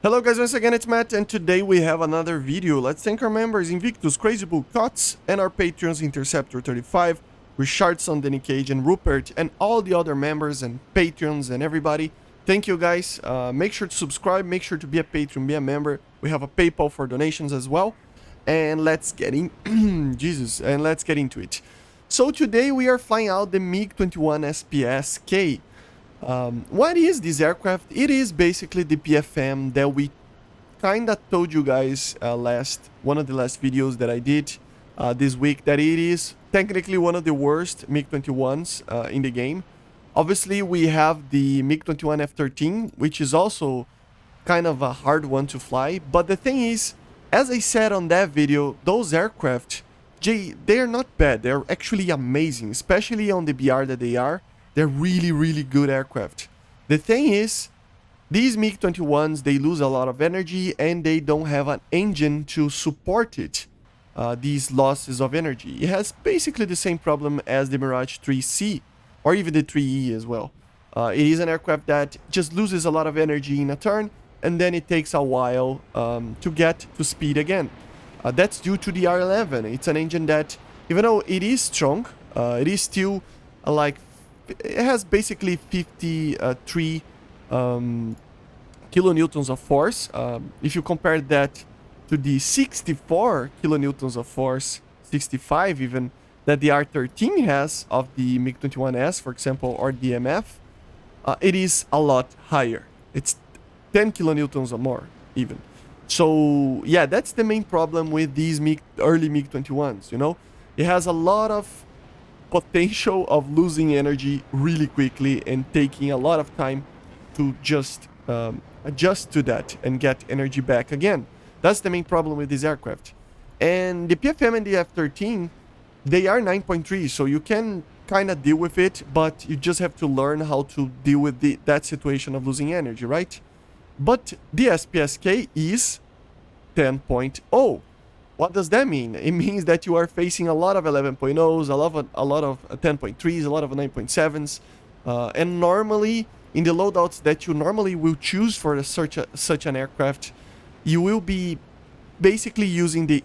Hello guys, once again it's Matt, and today we have another video. Let's thank our members Invictus, Crazy Bull, Cots, and our patrons Interceptor 35, Richardson, Danny Cage, and Rupert, and all the other members and patrons and everybody. Thank you guys. Make sure to subscribe, make sure to be a patron, be a member. We have a PayPal for donations as well. And let's get in let's get into it. So today we are flying out the MiG-21SPS-K. What is this aircraft? It is basically the PFM that we kinda told you guys one of the last videos that I did this week, that it is technically one of the worst MiG-21s in the game. Obviously we have the MiG-21F13, which is also kind of a hard one to fly, but the thing is, as I said on that video, those aircraft, they're not bad, they're actually amazing, especially on the BR that they are. They're really, really good aircraft. The thing is, these MiG-21s, they lose a lot of energy and they don't have an engine to support it, these losses of energy. It has basically the same problem as the Mirage 3C, or even the 3E as well. It is an aircraft that just loses a lot of energy in a turn, and then it takes a while to get to speed again. That's due to the R11. It's an engine that, even though it is strong, it is still it has basically 53 kilonewtons of force. If you compare that to the 64 kilonewtons of force, 65 even, that the R13 has of the MiG-21S, for example, or DMF, it is a lot higher. It's 10 kilonewtons or more, even. So, yeah, that's the main problem with these early MiG-21s, you know? It has a lot of potential of losing energy really quickly and taking a lot of time to just adjust to that and get energy back again. That's the main problem with this aircraft. And the PFM and the F-13, they are 9.3, so you can kind of deal with it, but you just have to learn how to deal with that situation of losing energy, right? But the SPSK is 10.0. What does that mean? It means that you are facing a lot of 11.0s, a lot of 10.3s, a lot of 9.7s, and normally in the loadouts that you normally will choose for such an aircraft, you will be basically using the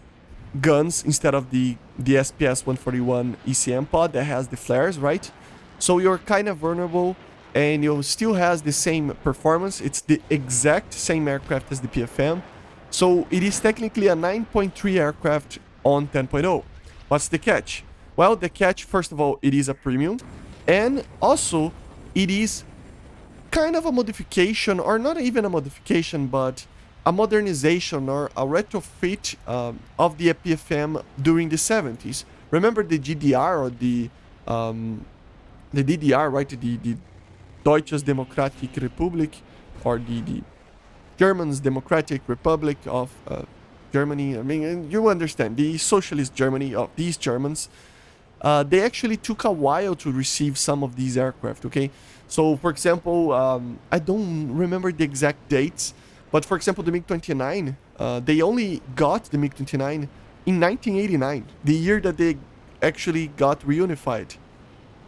guns instead of the SPS-141 ECM pod that has the flares, right? So you're kind of vulnerable, and it still has the same performance. It's the exact same aircraft as the PFM. So it is technically a 9.3 aircraft on 10.0. What's the catch? Well, the catch, first of all, it is a premium. And also, it is kind of a modification, or not even a modification, but a modernization or a retrofit of the PFM during the 70s. Remember the GDR or the DDR, right? The Deutsches Demokratische Republik, or the German's Democratic Republic of Germany. I mean, you understand, the socialist Germany of these Germans. They actually took a while to receive some of these aircraft, okay? So, for example, I don't remember the exact dates, but for example, the MiG-29, they only got the MiG-29 in 1989, the year that they actually got reunified.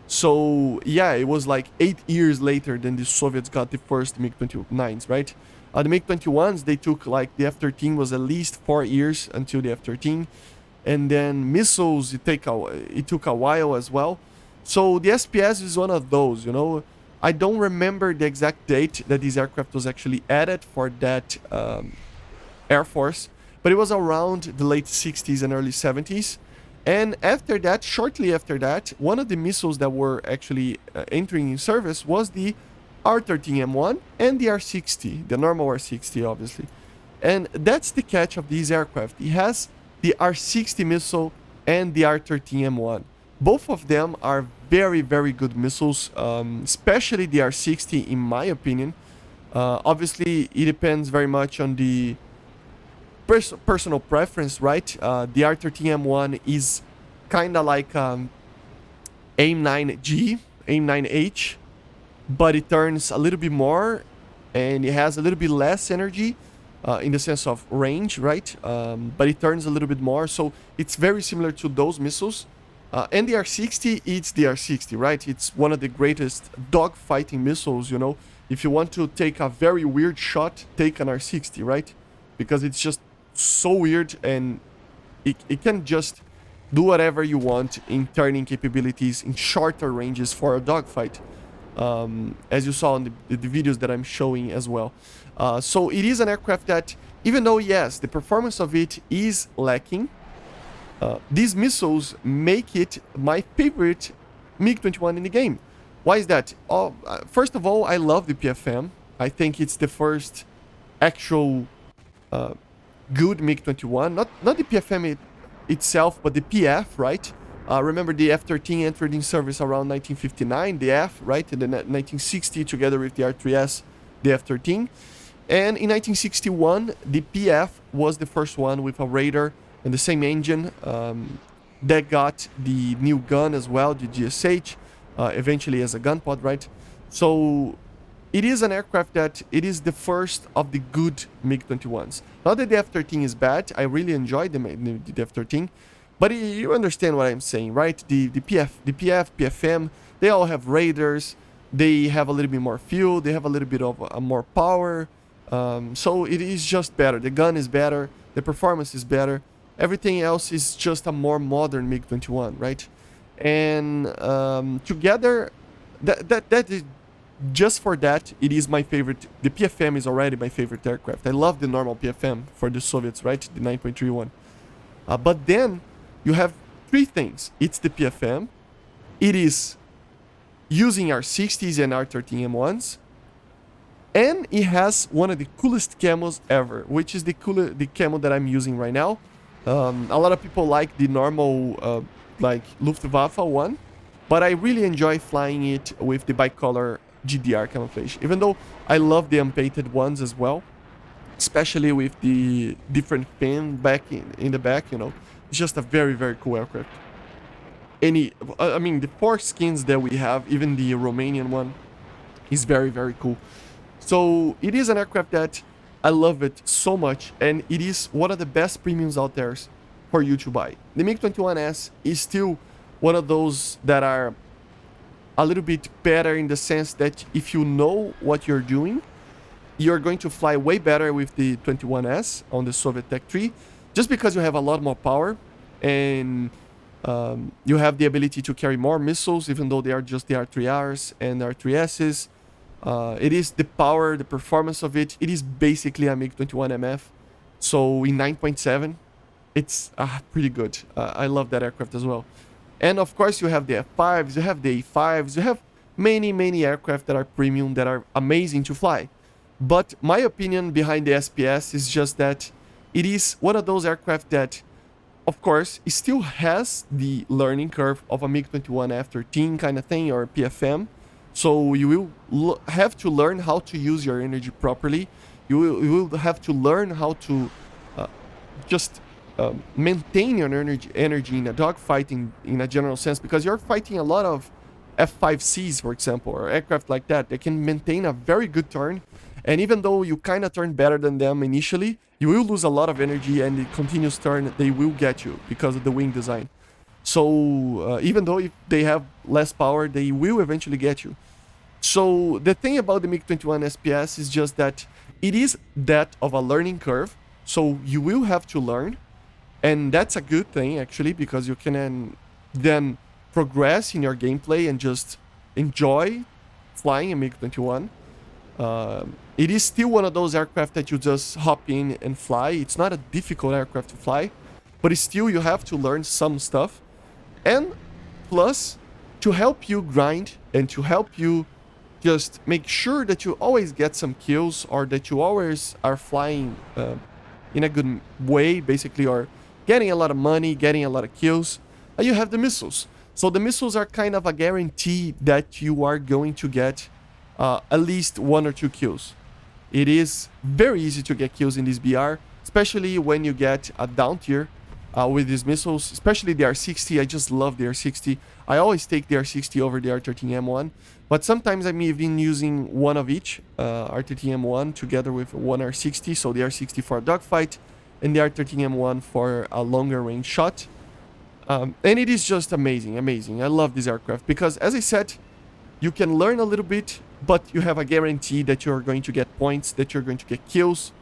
So, yeah, it was like 8 years later than the Soviets got the first MiG-29s, right? The MiG-21s, they took, like, the F-13 was at least 4 years until the F-13. And then missiles, it took a while as well. So the SPS is one of those, you know. I don't remember the exact date that this aircraft was actually added for that Air Force, but it was around the late 60s and early 70s. And after that, shortly after that, one of the missiles that were actually entering in service was the R13M1 and the R60, the normal R60, obviously. And that's the catch of these aircraft. It has the R60 missile and the R13M1. Both of them are very, very good missiles, especially the R60, in my opinion. Obviously, it depends very much on the personal preference, right? The R13M1 is kind of like AIM-9G, AIM-9H, but it turns a little bit more and it has a little bit less energy in the sense of range, right? But it turns a little bit more, so it's very similar to those missiles. And the R60, it's the R60, right? It's one of the greatest dogfighting missiles, you know. if you want to take a very weird shot, take an R60, right? Because it's just so weird, and it can just do whatever you want in turning capabilities in shorter ranges for a dogfight, as you saw in the videos that I'm showing as well. So it is an aircraft that, even though, yes, the performance of it is lacking, these missiles make it my favorite MiG-21 in the game. Why is that? First of all, I love the PFM. I think it's the first actual good MiG-21. Not the PFM itself, but the PF, right? Remember, the F-13 entered in service around 1959, the F, right? In the 1960, together with the R3S, the F-13. And in 1961, the PF was the first one with a radar and the same engine that got the new gun as well, the GSH, eventually as a gun pod, right? So it is an aircraft that it is the first of the good MiG-21s. Not that the F-13 is bad. I really enjoyed the F-13. But you understand what I'm saying, right? The PF, PFM, they all have radars. They have a little bit more fuel. They have a little bit of more power. So it is just better. The gun is better. The performance is better. Everything else is just a more modern MiG-21, right? And together, that is, just for that, it is my favorite. The PFM is already my favorite aircraft. I love the normal PFM for the Soviets, right? The 9.31. But then you have three things. It's the PFM. It is using R60s and R13M1s. And it has one of the coolest camos ever, which is the camo that I'm using right now. A lot of people like the normal, like Luftwaffe one, but I really enjoy flying it with the bicolor GDR camouflage, even though I love the unpainted ones as well, especially with the different fin back in the back, you know. It's just a very, very cool aircraft. I mean, the 4 skins that we have, even the Romanian one, is very, very cool. So it is an aircraft that I love it so much, and it is one of the best premiums out there for you to buy. The MiG-21S is still one of those that are a little bit better in the sense that if you know what you're doing, you're going to fly way better with the 21S on the Soviet Tech 3, just because you have a lot more power, and you have the ability to carry more missiles, even though they are just the R3Rs and R3Ss. It is the power, the performance of it. It is basically a MiG-21MF. So in 9.7, it's pretty good. I love that aircraft as well. And of course, you have the F5s, you have the A5s, you have many, many aircraft that are premium, that are amazing to fly. But my opinion behind the SPS is just that it is one of those aircraft that, of course, it still has the learning curve of a MiG-21 F-13 kind of thing, or PFM. So you will have to learn how to use your energy properly. You will have to learn how to just maintain your energy in a dogfight in a general sense, because you're fighting a lot of F5Cs, for example, or aircraft like that. They can maintain a very good turn, and even though you kind of turn better than them initially, you will lose a lot of energy, and the continuous turn, they will get you because of the wing design. So even though if they have less power, they will eventually get you. So the thing about the MiG-21 SPS is just that it is that of a learning curve. So you will have to learn, and that's a good thing actually, because you can then progress in your gameplay and just enjoy flying a MiG-21. It is still one of those aircraft that you just hop in and fly. It's not a difficult aircraft to fly, but still you have to learn some stuff. And plus, to help you grind and to help you just make sure that you always get some kills, or that you always are flying in a good way, basically, or getting a lot of money, getting a lot of kills, you have the missiles. So the missiles are kind of a guarantee that you are going to get at least 1 or 2 kills. It is very easy to get kills in this BR, especially when you get a down tier with these missiles, especially the R60. I just love the R60. I always take the R60 over the R13M1, but sometimes I'm even using one of each, R13M1 together with one R60, so the R60 for a dogfight and the R13M1 for a longer range shot. And it is just amazing, amazing. I love this aircraft because, as I said, you can learn a little bit but you have a guarantee that you're going to get points, that you're going to get kills.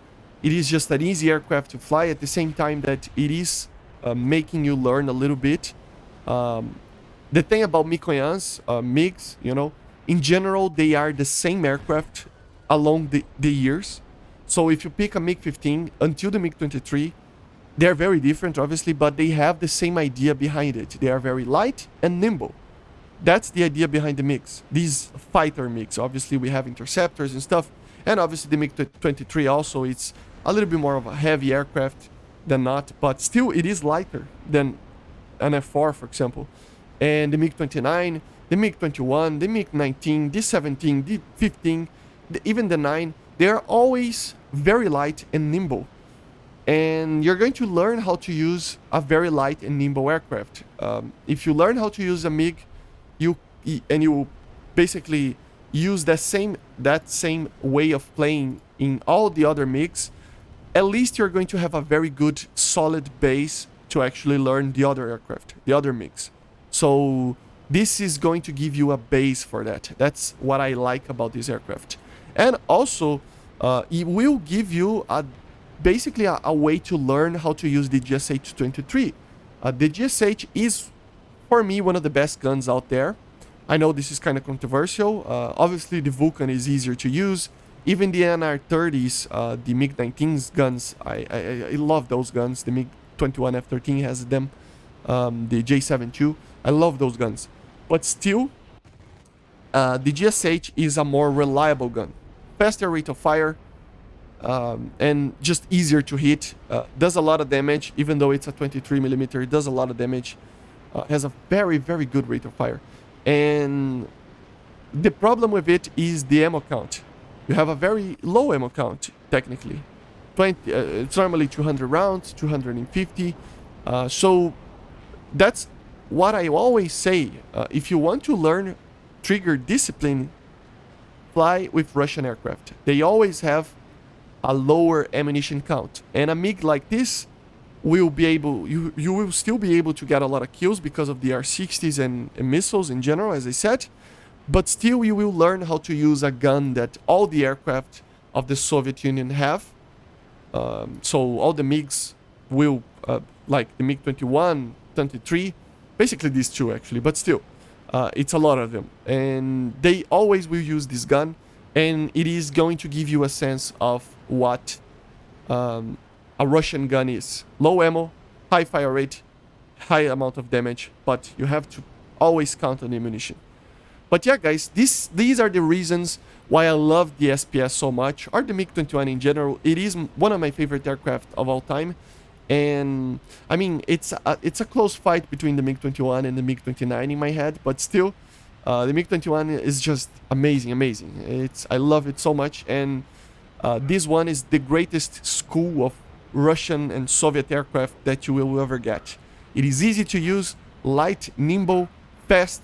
It is just an easy aircraft to fly at the same time that it is making you learn a little bit. The thing about MiG-21s, MiGs, you know, in general, they are the same aircraft along the years. So if you pick a MiG-15 until the MiG-23, they're very different, obviously, but they have the same idea behind it. They are very light and nimble. That's the idea behind the MiGs. These fighter MiGs, obviously, we have interceptors and stuff. And obviously, the MiG-23 also, it's a little bit more of a heavy aircraft than not, but still, it is lighter than an F4, for example. And the MiG-29, the MiG-21, the MiG-19, the 17, the 15, even the 9, they're always very light and nimble. And you're going to learn how to use a very light and nimble aircraft. If you learn how to use a MiG, you basically use that same way of playing in all the other MiGs, at least you're going to have a very good, solid base to actually learn the other aircraft, the other MiGs. So this is going to give you a base for that. That's what I like about this aircraft. And also, it will give you basically a way to learn how to use the GSH-23. The GSH is, for me, one of the best guns out there. I know this is kind of controversial. Obviously, the Vulcan is easier to use. Even the NR-30s, the MiG-19's guns, I love those guns. The MiG-21F13 has them. The J7 too. I love those guns. But still, the GSH is a more reliable gun. Faster rate of fire, and just easier to hit. Does a lot of damage, even though it's a 23mm. It does a lot of damage. Has a very, very good rate of fire. And the problem with it is the ammo count. You have a very low ammo count, technically. It's normally 200 rounds, 250. So that's what I always say. If you want to learn trigger discipline, fly with Russian aircraft. They always have a lower ammunition count. And a MiG like this will be able, you will still be able to get a lot of kills because of the R-60s and missiles in general, as I said. But still, you will learn how to use a gun that all the aircraft of the Soviet Union have. So all the MiGs will, like the MiG-21, 23, basically these two actually, but still, it's a lot of them. And they always will use this gun, and it is going to give you a sense of what a Russian gun is. Low ammo, high fire rate, high amount of damage, but you have to always count on the ammunition. But yeah, guys, these are the reasons why I love the SPS so much, or the MiG-21 in general. It is one of my favorite aircraft of all time. And I mean, it's a close fight between the MiG-21 and the MiG-29 in my head, but still, the MiG-21 is just amazing. I love it so much, and this one is the greatest school of Russian and Soviet aircraft that you will ever get. It is easy to use, light, nimble, fast.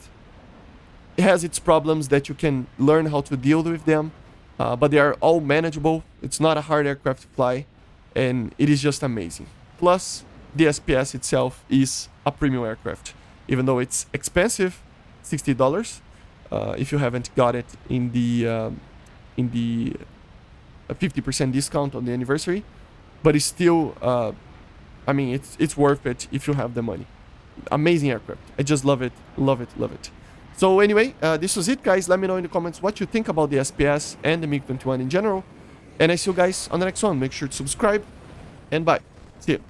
It has its problems that you can learn how to deal with them, but they are all manageable. It's not a hard aircraft to fly, and it is just amazing. Plus, the SPS itself is a premium aircraft, even though it's expensive, $60. If you haven't got it in the 50% discount on the anniversary, but it's still, I mean, it's worth it if you have the money. Amazing aircraft. I just love it. So anyway, this was it, guys. Let me know in the comments what you think about the SPS and the MiG-21 in general. And I see you guys on the next one. Make sure to subscribe, and bye. See you.